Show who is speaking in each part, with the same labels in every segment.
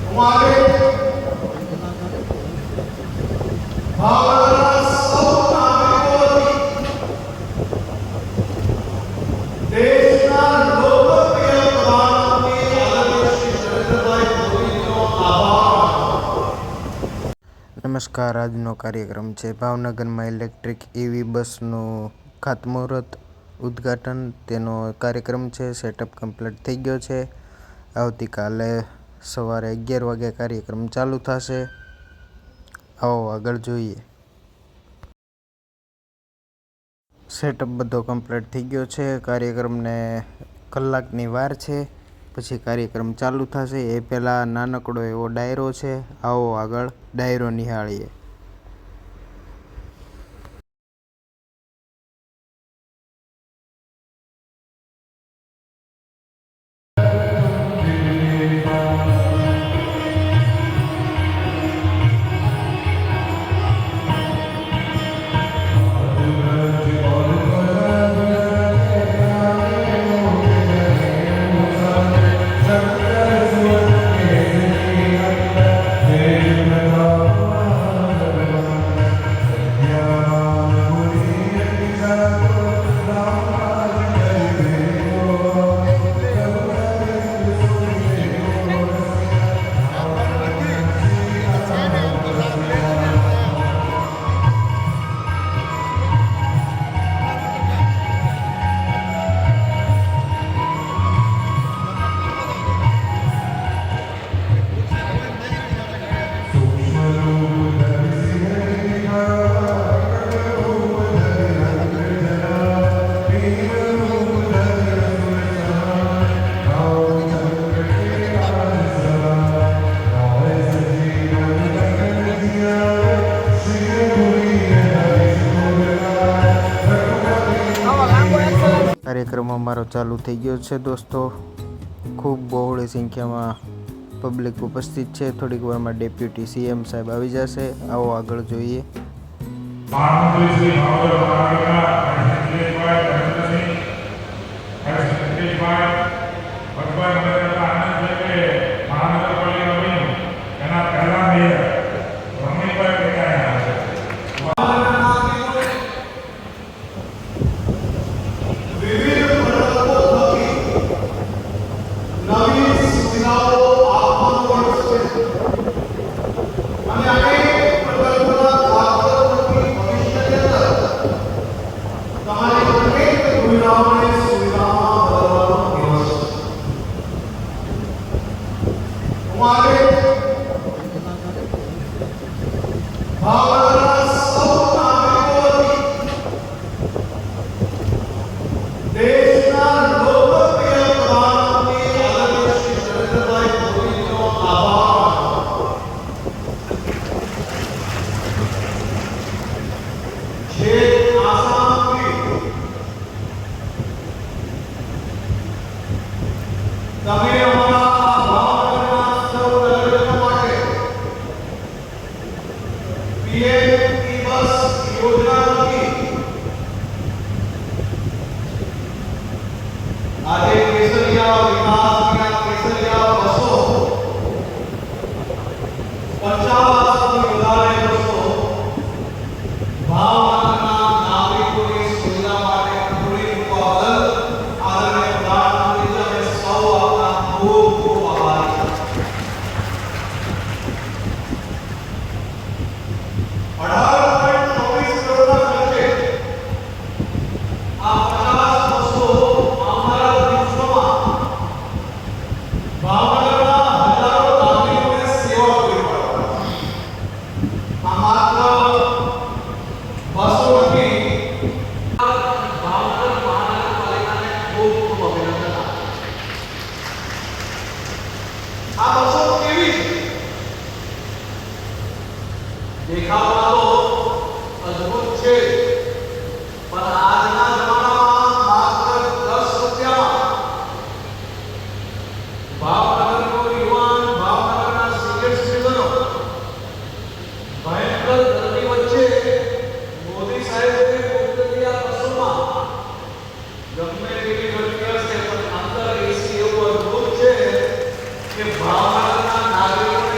Speaker 1: हमारे भावना सौ नागरिकों देशના લોકપ્રિય પ્રધાનમંત્રી આદરણીય શ્રી નરેન્દ્રભાઈ મોદીનો આભાર।
Speaker 2: નમસ્કાર, આજનો કાર્યક્રમ છે ભાવનગરમાં ઇલેક્ટ્રિક ઈવી બસનું ખાતમુહૂર્ત ઉદ્ઘાટન। તેનો કાર્યક્રમ છે, સેટઅપ કમ્પ્લીટ થઈ ગયો છે। આવતીકાલે સવારે 11 વાગે કાર્યક્રમ ચાલુ થશે। આવો આગળ જોઈએ। સેટઅપ બધો કમ્પ્લીટ થઈ ગયો છે। કાર્યક્રમને કલાકની વાર છે, પછી કાર્યક્રમ ચાલુ થશે। એ પહેલાં નાનકડો એવો ડાયરો છે, આવો આગળ ડાયરો નિહાળીએ। કાર્યક્રમ અમારો ચાલુ થઈ ગયો છે દોસ્તો। ખૂબ બહોળી સંખ્યામાં પબ્લિક ઉપસ્થિત છે। થોડીક વારમાં ડેપ્યુટી સીએમ સાહેબ આવી જશે। આવો આગળ જોઈએ।
Speaker 1: કે ભાવનગરના નાગરિકો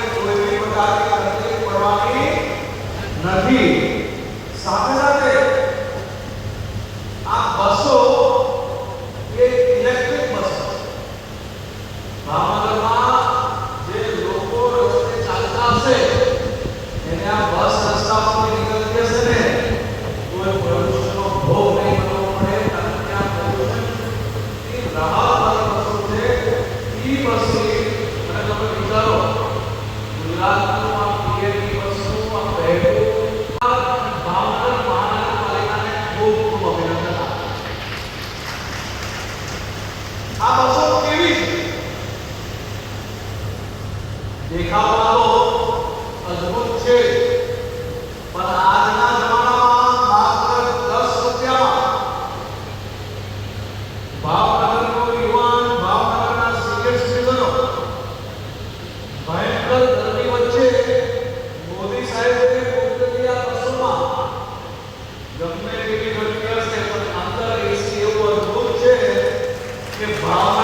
Speaker 1: ગુજરાતનું આ પીએમ દિવસનું આ પહેલું ભાવનગર મહાનગરપાલિકાને ખૂબ ખૂબ અભિનંદન આપું છું. આ બસો કેવી છે? દેખાવમાં તો અદ્ભુત છે, પણ આજના જમાનામાં માત્ર 10 રૂપિયામાં ભાવનગરનો યુવાન, ભાવનગરના સિનિયર સિટીઝનો ભયંકર ગરમી વચ્ચે મોદી સાહેબે મોકલેલી આ બસોમાં ગમે તેવી ગરમી હશે પણ અંદર એસી એવું અદ્ભુત છે કે ભાવનગર